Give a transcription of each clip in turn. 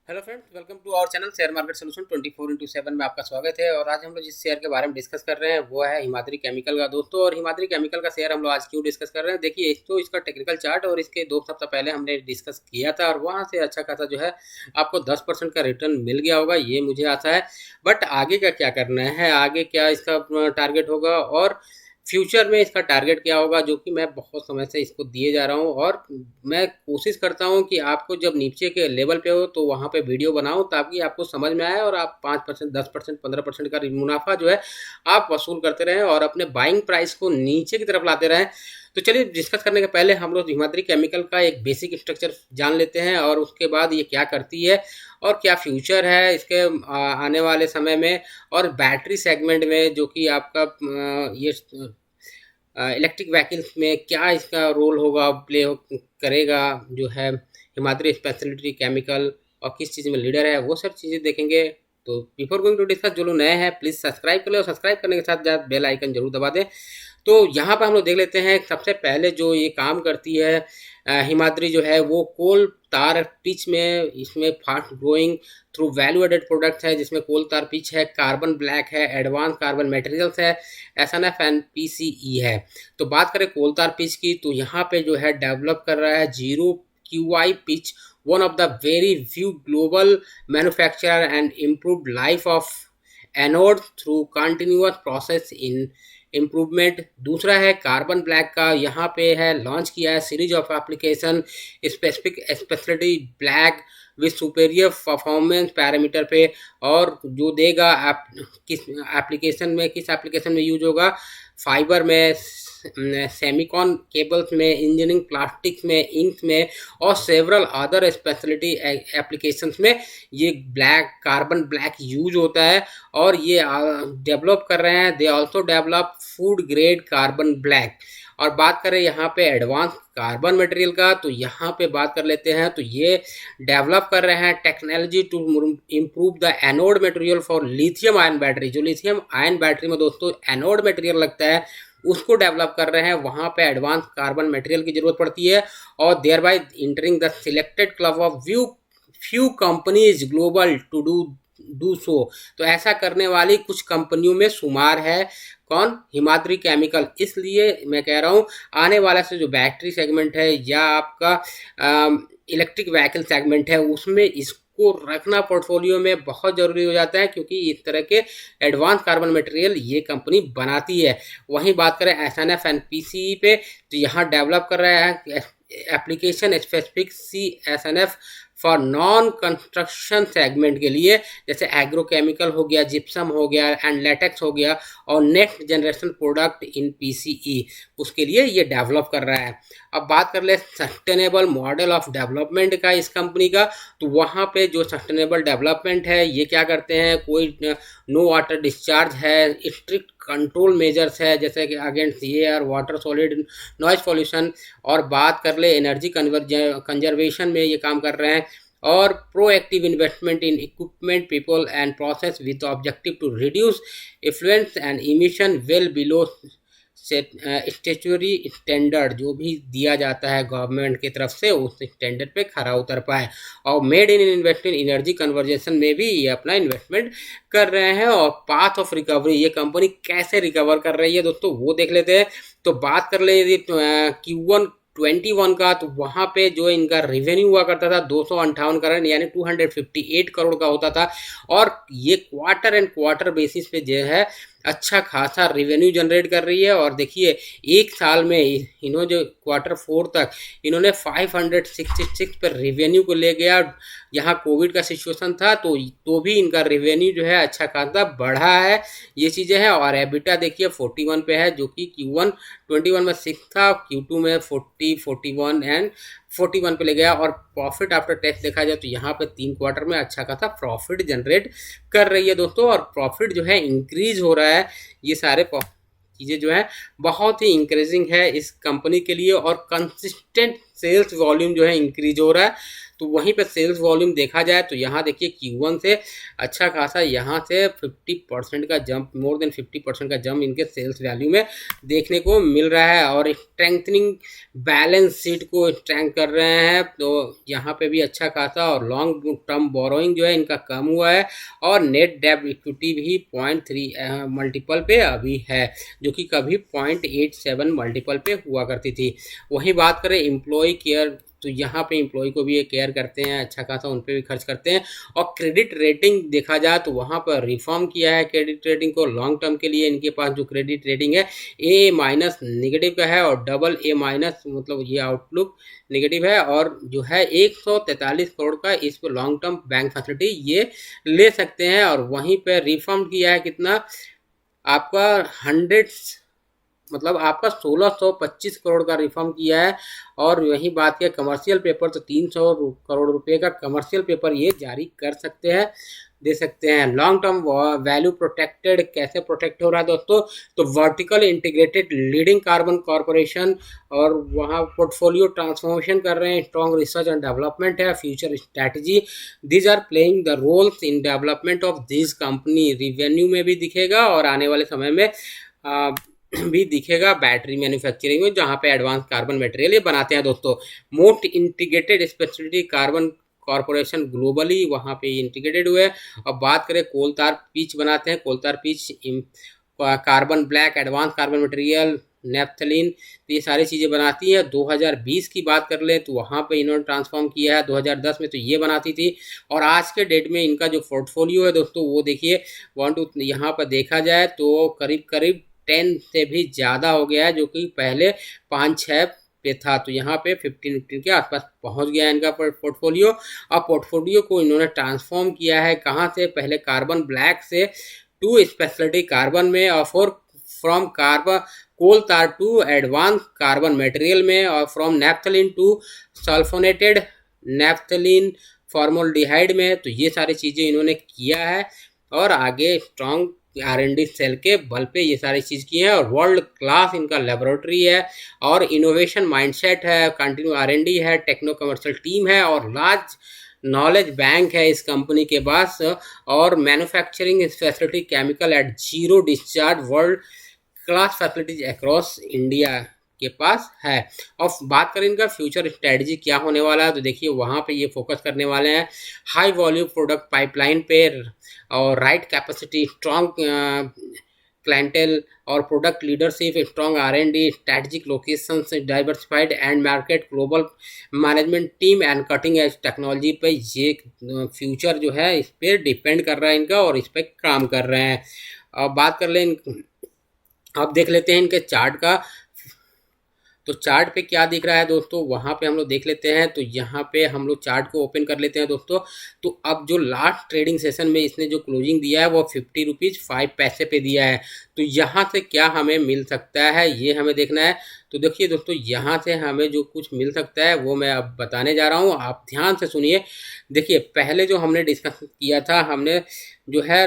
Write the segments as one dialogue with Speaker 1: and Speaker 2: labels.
Speaker 1: Hello friends, welcome to our channel share market solution 24/7 में आपका स्वागत है। और आज हम लोग जिस शेयर के बारे में डिस्कस कर रहे हैं वो है हिमाद्री केमिकल का दोस्तों। और हिमाद्री केमिकल का शेयर हम लोग आज क्यों डिस्कस कर रहे हैं, देखिए एक तो इसका टेक्निकल चार्ट और इसके 2 सप्ताह पहले हमने डिस्कस किया था और वहाँ से अच्छा खासा जो है आपको 10% का रिटर्न मिल गया होगा, ये मुझे आशा है। बट आगे का क्या करना है, आगे क्या इसका टारगेट होगा और फ्यूचर में इसका टारगेट क्या होगा, जो कि मैं बहुत समय से इसको दिए जा रहा हूँ। और मैं कोशिश करता हूँ कि आपको जब नीचे के लेवल पे हो तो वहाँ पे वीडियो बनाऊँ ताकि आपको समझ में आए और आप 5%, 10%, 15% का मुनाफा जो है आप वसूल करते रहें और अपने बाइंग प्राइस को नीचे की तरफ लाते रहें। तो चलिए, डिस्कस करने के पहले हम लोग हिमाद्री केमिकल का एक बेसिक स्ट्रक्चर जान लेते हैं और उसके बाद ये क्या करती है और क्या फ्यूचर है इसके आने वाले समय में। और बैटरी सेगमेंट में जो कि आपका ये इलेक्ट्रिक व्हीकल्स में क्या इसका रोल होगा, करेगा जो है हिमाद्री स्पेशलिटी केमिकल, और किस चीज़ में लीडर है, वो सब चीज़ें देखेंगे। तो बिफोर गोइंग टू डिस्कस, जो लोग नए हैं प्लीज़ सब्सक्राइब कर ले और सब्सक्राइब करने के साथ साथ बेल आइकन जरूर दबा दें। तो यहाँ पर हम लोग देख लेते हैं सबसे पहले जो ये काम करती है हिमाद्री जो है वो कोल तार पिच में, इसमें fast growing through value added product है जिसमें कोल तार पिच है, कार्बन ब्लैक है, एडवांस कार्बन मटेरियल्स है, एसएनएफ एंड पीसीई है। तो बात करें कोल तार पिच की तो यहाँ पे जो है डेवलप कर रहा है zero QI pitch, one of the very few global manufacturer and improved life of anode through continuous process in improvement. दूसरा है कार्बन ब्लैक का, यहाँ पे है लॉन्च किया है series of application specific speciality black with superior performance parameter पे, और जो देगा किस एप्लीकेशन में यूज होगा, फाइबर में, सेमिकॉन केबल्स में, इंजीनियरिंग प्लास्टिक्स में, इंक में और सेवरल अदर स्पेशलिटी एप्लीकेशंस में ये ब्लैक कार्बन ब्लैक यूज होता है। और ये डेवलप कर रहे हैं, they also develop food grade carbon black. और बात करें यहाँ पे एडवांस कार्बन मटेरियल का तो यहाँ पे बात कर लेते हैं, तो ये डेवलप कर रहे हैं technology to improve the anode material for lithium ion battery. जो लिथियम आयन बैटरी में दोस्तों एनोड मटेरियल लगता है उसको डेवलप कर रहे हैं, वहाँ पे एडवांस कार्बन मटेरियल की जरूरत पड़ती है। और thereby entering the selected club of few companies global to do so. तो ऐसा करने वाली कुछ कंपनियों में शुमार है कौन, हिमाद्री केमिकल। इसलिए मैं कह रहा हूँ आने वाला से जो बैटरी सेगमेंट है या आपका इलेक्ट्रिक व्हीकल सेगमेंट है उसमें इसको रखना पोर्टफोलियो में बहुत ज़रूरी हो जाता है, क्योंकि इस तरह के एडवांस कार्बन मटेरियल ये कंपनी बनाती है। वहीं बात करें एसएनएफ एंड पीसीई पे तो यहाँ डेवलप कर रहा है application specific CSNF for non construction segment के लिए, जैसे एग्रोकेमिकल हो गया, जिप्सम हो गया एंड लेटेक्स हो गया, और next generation product in PCE, उसके लिए ये डेवलप कर रहा है। अब बात कर ले सस्टेनेबल मॉडल ऑफ डेवलपमेंट का इस कंपनी का, तो वहाँ पे जो सस्टेनेबल डेवलपमेंट है ये क्या करते हैं, कोई नो वाटर डिस्चार्ज है, स्ट्रिक्ट कंट्रोल मेजर्स है जैसे कि against air water solid noise pollution. और बात कर ले एनर्जी कंजर्वेशन में ये काम कर रहे हैं, और proactive investment in equipment people and process with objective to reduce effluents and emission well below statutory standard जो भी दिया जाता है गवर्नमेंट की तरफ से उस स्टैंडर्ड पे खरा उतर पाए। और made in investment energy conversation में भी ये अपना इन्वेस्टमेंट कर रहे हैं। और पाथ ऑफ रिकवरी, ये कंपनी कैसे रिकवर कर रही है दोस्तों वो देख लेते हैं। तो बात कर ले यदि Q1 21 का, तो वहाँ पे जो इनका रेवेन्यू हुआ करता था 258 करोड़ यानी 258 करोड़ का होता था। और ये क्वार्टर एंड क्वार्टर बेसिस पे जो है अच्छा खासा रेवेन्यू जनरेट कर रही है। और देखिए एक साल में इन्होंने जो Q4 तक इन्होंने 566 पर रेवेन्यू को ले गया। यहाँ कोविड का सिचुएशन था तो भी इनका रेवेन्यू जो है अच्छा खासा बढ़ा है, ये चीज़ें हैं। और एबिटा देखिए 41 पे है जो कि Q1 21 में 6 था, Q2 में 40, 41 एंड 41 पे ले गया। और प्रॉफिट आफ्टर टैक्स देखा जाए तो यहाँ पे 3 क्वार्टर में अच्छा खासा प्रॉफिट जनरेट कर रही है दोस्तों। और प्रॉफिट जो है इंक्रीज हो रहा है, ये सारे चीज़ें जो है बहुत ही इंक्रीजिंग है इस कंपनी के लिए, और कंसिस्टेंट सेल्स वॉल्यूम जो है इंक्रीज हो रहा है। तो वहीं पे सेल्स वॉल्यूम देखा जाए तो यहाँ देखिए Q1 से अच्छा खासा यहाँ से 50% का जंप, मोर देन 50% का जंप इनके सेल्स वैल्यू में देखने को मिल रहा है, और स्ट्रेंथनिंग बैलेंस शीट को स्ट्रेंथ कर रहे हैं। तो यहाँ पे भी अच्छा खासा, और लॉन्ग टर्म बोरोइंग जो है इनका कम हुआ है, और नेट डेब्ट इक्विटी भी 0.3 मल्टीपल पे अभी है, जो कि कभी 0.87 मल्टीपल पे हुआ करती थी। वहीं बात करें एम्प्लॉय केयर, तो यहाँ पे एम्प्लॉय को भी ये केयर करते हैं, अच्छा खासा उन पे भी खर्च करते हैं। और क्रेडिट रेटिंग देखा जाए तो वहाँ पर रिफॉर्म किया है क्रेडिट रेटिंग को लॉन्ग टर्म के लिए। इनके पास जो क्रेडिट रेटिंग है ए माइनस नेगेटिव का है, और डबल ए माइनस मतलब ये आउटलुक नेगेटिव है, और जो है 143 करोड़ का इस पर लॉन्ग टर्म बैंक फैसिलिटी ये ले सकते हैं। और वहीं पर रिफॉर्म किया है कितना आपका 100 मतलब आपका 1625 करोड़ का रिफॉर्म किया है। और वहीं बात किया कमर्शियल पेपर, तो 300 करोड़ रुपए का कमर्शियल पेपर ये जारी कर सकते हैं, दे सकते हैं। लॉन्ग टर्म वैल्यू प्रोटेक्टेड कैसे प्रोटेक्ट हो रहा है दोस्तों, तो vertical integrated leading carbon corporation, और वहाँ पोर्टफोलियो ट्रांसफॉर्मेशन कर रहे हैं, स्ट्रॉन्ग रिसर्च एंड डेवलपमेंट है, future strategy, these are playing the roles in development of this company. Revenue में भी दिखेगा और आने वाले समय में भी दिखेगा बैटरी मैन्युफैक्चरिंग में, जहाँ पे एडवांस कार्बन मटेरियल ये बनाते हैं दोस्तों। Most integrated speciality carbon corporation globally वहाँ पे इंटीग्रेटेड हुए। अब बात करें कोल तार पिच बनाते हैं, कोल tar pitch, carbon black, advance carbon material, naphthalene, तो ये सारी चीज़ें बनाती हैं। 2020 की बात कर ले तो वहाँ पे इन्होंने ट्रांसफॉर्म किया है, 2010 में तो ये बनाती थी। और आज के डेट में इनका जो पोर्टफोलियो है दोस्तों वो देखिए 1 2 यहाँ पर देखा जाए तो करीब करीब 10 से भी ज़्यादा हो गया है, जो कि पहले 5-6 पे था। तो यहाँ पे 15 के आसपास पहुँच गया है इनका पोर्टफोलियो। अब पोर्टफोलियो को इन्होंने ट्रांसफॉर्म किया है कहाँ से, पहले कार्बन ब्लैक से टू स्पेशलिटी कार्बन में, और फ्रॉम कार्बन कोल तार टू एडवांस कार्बन मटेरियल में, और from naphthalene to sulfonated naphthalene formaldehyde में। तो ये सारी चीज़ें इन्होंने किया है, और आगे स्ट्रॉन्ग R&D सेल के बल पे ये सारी चीज़ की है, और वर्ल्ड क्लास इनका लेबोरेटरी है, और इनोवेशन माइंडसेट है, कंटिन्यू R&D है, टेक्नो कमर्शियल टीम है, और लार्ज नॉलेज बैंक है इस कंपनी के पास, और manufacturing facility chemical at zero discharge, world class facilities across India के पास है। और बात करें इनका फ्यूचर स्ट्रेटजी क्या होने वाला है, तो देखिए वहाँ पे ये फोकस करने वाले हैं हाई वॉल्यूम प्रोडक्ट पाइपलाइन पे, और राइट कैपेसिटी, स्ट्रॉन्ग क्लाइंटेल और product leadership, strong R&D, strategic locations, diversified and market, global management team and cutting edge technology पे ये फ्यूचर जो है इस पर डिपेंड कर रहा है इनका, और इस पर काम कर रहे हैं। अब बात कर लें, अब देख लेते हैं इनके चार्ट का। तो चार्ट पे क्या दिख रहा है दोस्तों, वहाँ पे हम लोग देख लेते हैं। तो यहाँ पे हम लोग चार्ट को ओपन कर लेते हैं दोस्तों। तो अब जो लास्ट ट्रेडिंग सेशन में इसने जो क्लोजिंग दिया है वो 50 रुपीज़ 5 पैसे पे दिया है। तो यहाँ से क्या हमें मिल सकता है ये हमें देखना है। तो देखिए दोस्तों, यहाँ से हमें जो कुछ मिल सकता है वो मैं अब बताने जा रहा हूँ, आप ध्यान से सुनिए। देखिए पहले जो हमने डिस्कस किया था, हमने जो है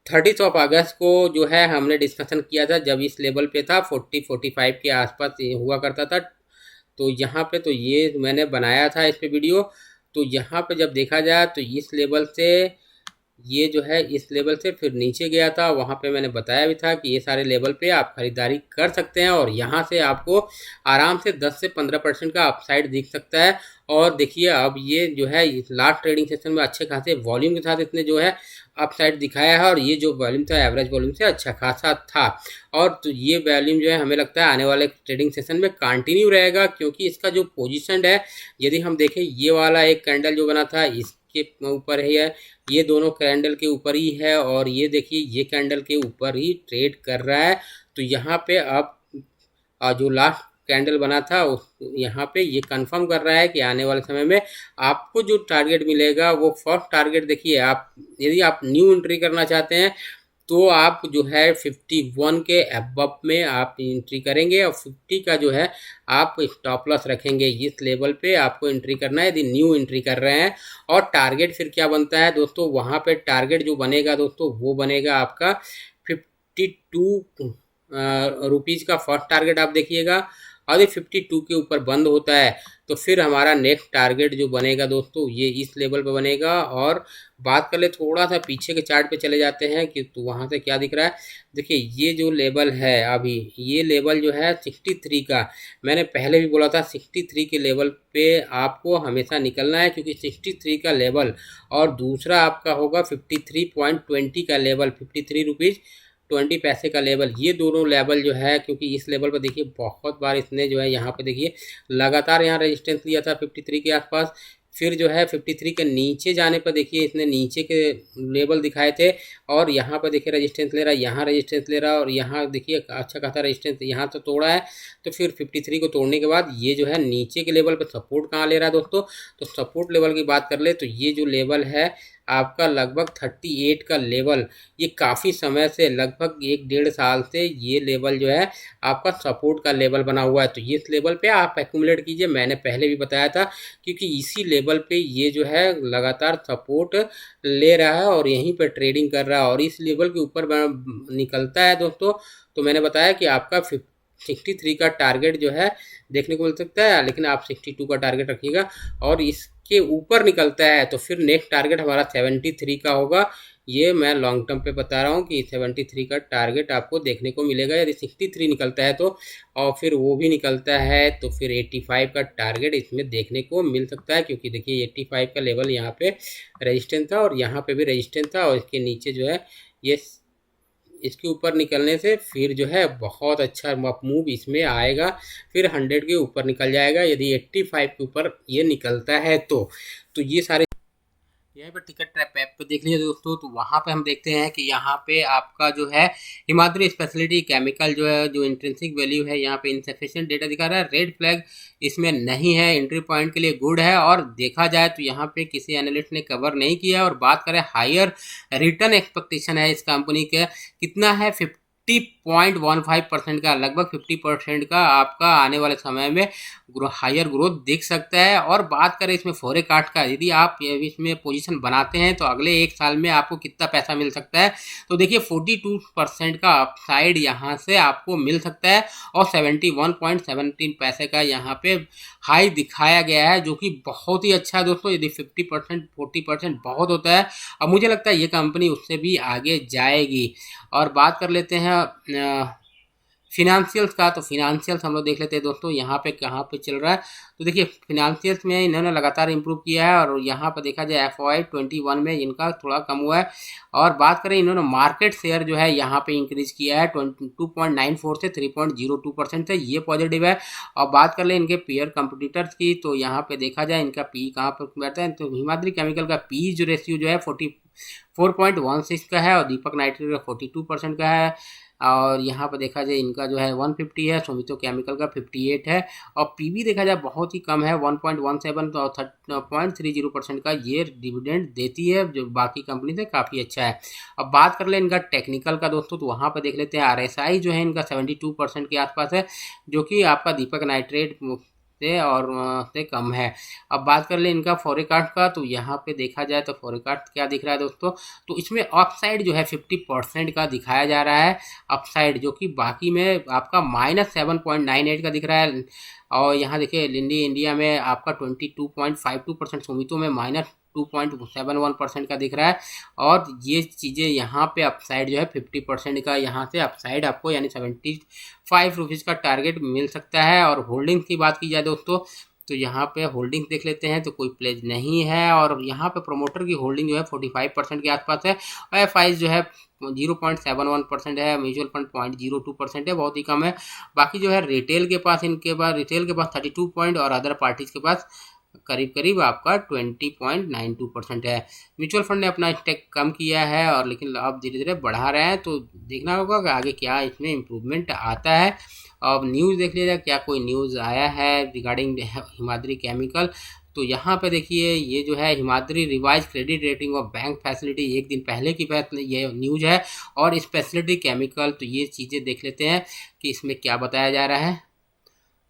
Speaker 1: 30 अगस्त को जो है हमने डिस्कशन किया था, जब इस लेवल पे था 40-45 के आसपास हुआ करता था। तो यहाँ पे तो ये मैंने बनाया था इस पे वीडियो। तो यहाँ पे जब देखा जाए तो इस लेवल से ये जो है इस लेवल से फिर नीचे गया था, वहाँ पे मैंने बताया भी था कि ये सारे लेवल पे आप खरीदारी कर सकते हैं, और यहाँ से आपको आराम से 10 से 15% का अपसाइड दिख सकता है। और देखिए अब ये जो है लास्ट ट्रेडिंग सेशन में अच्छे खासे वॉल्यूम के साथ इसने जो है अपसाइड दिखाया है, और ये जो वॉल्यूम था एवरेज वॉल्यूम से अच्छा खासा था। और तो ये वॉल्यूम जो है हमें लगता है आने वाले ट्रेडिंग सेशन में कंटिन्यू रहेगा, क्योंकि इसका जो पोजीशन है, यदि हम देखें ये वाला एक कैंडल जो बना था इसके ऊपर ही है, ये दोनों कैंडल के ऊपर ही है, और ये देखिए ये कैंडल के ऊपर ही ट्रेड कर रहा है। तो यहाँ पे अब जो लास्ट कैंडल बना था यहाँ पे ये कंफर्म कर रहा है कि आने वाले समय में आपको जो टारगेट मिलेगा वो फर्स्ट टारगेट देखिए, आप यदि आप न्यू एंट्री करना चाहते हैं तो आप जो है 51 के अबव में आप एंट्री करेंगे, और 50 का जो है आप स्टॉप लॉस रखेंगे। इस लेवल पे आपको एंट्री करना है यदि न्यू एंट्री कर रहे हैं। और टारगेट फिर क्या बनता है दोस्तों, वहाँ पे टारगेट जो बनेगा दोस्तों वो बनेगा आपका 52 रुपीज़ का फर्स्ट टारगेट आप देखिएगा, और ये 52 के ऊपर बंद होता है तो फिर हमारा नेक्स्ट टारगेट जो बनेगा दोस्तों ये इस लेवल पे बनेगा। और बात कर ले, थोड़ा सा पीछे के चार्ट पे चले जाते हैं कि तो वहाँ से क्या दिख रहा है। देखिए ये जो लेवल है अभी, ये लेवल जो है 63 का, मैंने पहले भी बोला था 63 के लेवल पे आपको हमेशा निकलना है, क्योंकि 63 का लेवल और दूसरा आपका होगा 53.20 का लेवल, 53 रुपीज़ 20 पैसे का लेवल। ये दोनों लेवल जो है, क्योंकि इस लेवल पर देखिए बहुत बार इसने जो है यहाँ पे देखिए लगातार यहाँ रेजिस्टेंस लिया था 53 के आसपास, फिर जो है 53 के नीचे जाने पर देखिए इसने नीचे के लेवल दिखाए थे, और यहाँ पर देखिए रेजिस्टेंस ले रहा है, यहाँ रेजिस्टेंस ले रहा है, और यहाँ देखिए अच्छा खासा रेजिस्टेंस यहाँ तो तोड़ा है। तो फिर 53 को तोड़ने के बाद ये जो है नीचे के लेवल पर सपोर्ट कहाँ ले रहा है दोस्तों, तो सपोर्ट लेवल की बात कर ले तो ये जो लेवल है आपका लगभग 38 का लेवल, ये काफ़ी समय से लगभग 1-1.5 साल से ये लेवल जो है आपका सपोर्ट का लेवल बना हुआ है। तो इस लेवल पे आप एक्यूमुलेट कीजिए, मैंने पहले भी बताया था, क्योंकि इसी लेवल पे ये जो है लगातार सपोर्ट ले रहा है और यहीं पे ट्रेडिंग कर रहा है, और इस लेवल के ऊपर निकलता है दोस्तों तो मैंने बताया कि आपका 63 का टारगेट जो है देखने को मिल सकता है, लेकिन आप 62 का टारगेट रखिएगा, और इसके ऊपर निकलता है तो फिर नेक्स्ट टारगेट हमारा 73 का होगा। ये मैं लॉन्ग टर्म पे बता रहा हूँ कि 73 का टारगेट आपको देखने को मिलेगा यदि 63 निकलता है तो, और फिर वो भी निकलता है तो फिर 85 का टारगेट इसमें देखने को मिल सकता है, क्योंकि देखिए 85 का लेवल यहाँ पे रेजिस्टेंस था और यहाँ पे भी रेजिस्टेंस था, और इसके नीचे जो है ये इसके ऊपर निकलने से फिर जो है बहुत अच्छा मूव इसमें आएगा, फिर 100 के ऊपर निकल जाएगा यदि 85 के ऊपर ये निकलता है तो ये सारे यहीं पर टिकट ट्रैप ऐप पे देख लीजिए दोस्तों। तो वहाँ पे हम देखते हैं कि यहाँ पे आपका जो है हिमाद्री स्पेशलिटी केमिकल जो है, जो इंट्रिंसिक वैल्यू है यहाँ पे इनसफिशिएंट डेटा दिखा रहा है, रेड फ्लैग इसमें नहीं है, एंट्री पॉइंट के लिए गुड है, और देखा जाए तो यहाँ पे किसी एनालिस्ट ने कवर नहीं किया। और बात करें हायर रिटर्न एक्सपेक्टेशन है इस कंपनी के कितना है, 50.15% का, लगभग 50% का आपका आने वाले समय में हायर ग्रोथ दिख सकता है। और बात करें इसमें फोरेकास्ट का, यदि आप इसमें पोजीशन बनाते हैं तो अगले 1 साल में आपको कितना पैसा मिल सकता है, तो देखिए 42% का अपसाइड यहाँ से आपको मिल सकता है, और 71.17 पैसे का यहाँ पे हाई दिखाया गया है, जो कि बहुत ही अच्छा है दोस्तों। यदि 50% 40% बहुत होता है, और मुझे लगता है ये कंपनी उससे भी आगे जाएगी। और बात कर लेते हैं फिनांशियल्स का, तो फिनांशियल्स हम लोग देख लेते हैं दोस्तों यहाँ पे कहाँ पे चल रहा है। तो देखिए फिनांशियल्स में इन्होंने लगातार इंप्रूव किया है, और यहाँ पर देखा जाए FY21 में इनका थोड़ा कम हुआ है। और बात करें इन्होंने मार्केट शेयर जो है यहाँ पे इंक्रीज किया है 2.94 से 3.02% से, ये पॉजिटिव है। और बात कर लें इनके पीयर कंपटीटर्स की, तो यहाँ पे देखा जाए इनका पी कहाँ पर बैठता है, तो हिमाद्री केमिकल का पी जो रेशियो जो है 4.16 का है, और दीपक नाइट्रेट का 42% का है। और यहाँ पर देखा जाए इनका जो है 150 है, सुमितो केमिकल का 58 है, और पीबी देखा जाए बहुत ही कम है 1.17 और 0.30% का ये डिविडेंड देती है, जो बाकी कंपनी से काफ़ी अच्छा है। अब बात कर ले इनका टेक्निकल का दोस्तों, तो वहाँ पर देख लेते हैं RSI जो है इनका 72% के आसपास है, जो कि आपका दीपक नाइट्रेट से और से कम है। अब बात कर ले इनका फोरेकास्ट का, तो यहाँ पे देखा जाए तो फोरेकास्ट क्या दिख रहा है दोस्तों, तो इसमें अपसाइड जो है 50% का दिखाया जा रहा है अपसाइड, जो कि बाकी में आपका -7.98 का दिख रहा है। और यहाँ देखिए लिंडी इंडिया में आपका 22.52%, सुमितो में -2.71% का दिख रहा है। और ये चीज़ें यहाँ पे अपसाइड जो है 50% का यहाँ से अपसाइड आपको यानी 75 रुपीज़ का टारगेट मिल सकता है। और होल्डिंग्स की बात की जाए दोस्तों, तो यहाँ पे होल्डिंग देख लेते हैं तो कोई प्लेज नहीं है, और यहाँ पे प्रोमोटर की होल्डिंग जो है 45% के आसपास है, और एफआई जो है 0.71% है, म्यूचुअल फंड 0.02% है, बहुत ही कम है। बाकी जो है रिटेल के पास 32 पॉइंट, और अदर पार्टीज के पास करीब करीब आपका 20.92% है। म्यूचुअल फंड ने अपना स्टेक कम किया है, और लेकिन अब धीरे धीरे बढ़ा रहे हैं, तो देखना होगा कि आगे क्या इसमें इम्प्रूवमेंट आता है। अब न्यूज़ देख लीजिए क्या कोई न्यूज़ आया है रिगार्डिंग हिमाद्री केमिकल, तो यहाँ पे देखिए ये जो है हिमाद्री रिवाइज क्रेडिट रेटिंग और बैंक फैसिलिटी, एक दिन पहले की ये न्यूज़ है, और स्पेशलिटी केमिकल, तो ये चीज़ें देख लेते हैं कि इसमें क्या बताया जा रहा है।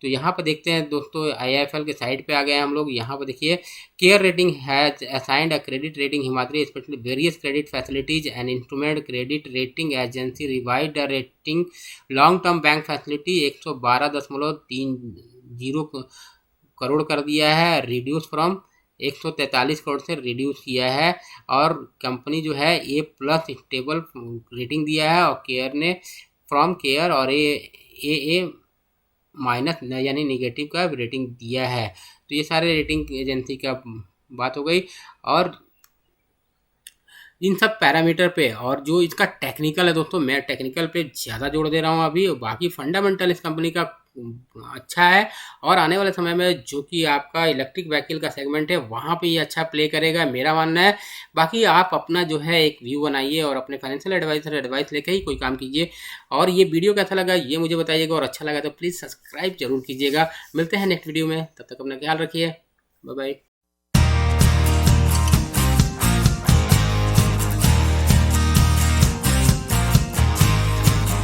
Speaker 1: तो यहाँ पर देखते हैं दोस्तों, IIFL के साइट पे आ गए हैं हम लोग। यहाँ पर देखिए, care rating has assigned a credit rating Himadri specially various credit facilities and instrument credit rating agency रिवाइड the rating long term bank facility 112.30 crore कर दिया है, रिड्यूस फ्रॉम 143 करोड़ से रिड्यूस किया है। और कंपनी जो है A+ स्टेबल रेटिंग दिया है, और केयर ने फ्रॉम केयर और ए माइनस यानी निगेटिव का रेटिंग दिया है। तो ये सारे रेटिंग एजेंसी का बात हो गई। और इन सब पैरामीटर पे, और जो इसका टेक्निकल है दोस्तों, मैं टेक्निकल पे ज़्यादा जोड़ दे रहा हूँ अभी। बाकी फंडामेंटल इस कंपनी का अच्छा है, और आने वाले समय में जो कि आपका इलेक्ट्रिक व्हीकल का सेगमेंट है वहाँ पे ये अच्छा प्ले करेगा, मेरा मानना है। बाकी आप अपना जो है एक व्यू बनाइए और अपने फाइनेंशियल एडवाइजर एडवाइस लेके ही कोई काम कीजिए। और ये वीडियो कैसा लगा ये मुझे बताइएगा, और अच्छा लगा तो प्लीज़ सब्सक्राइब जरूर कीजिएगा। मिलते हैं नेक्स्ट वीडियो में, तब तक अपना ख्याल रखिए। Bye bye.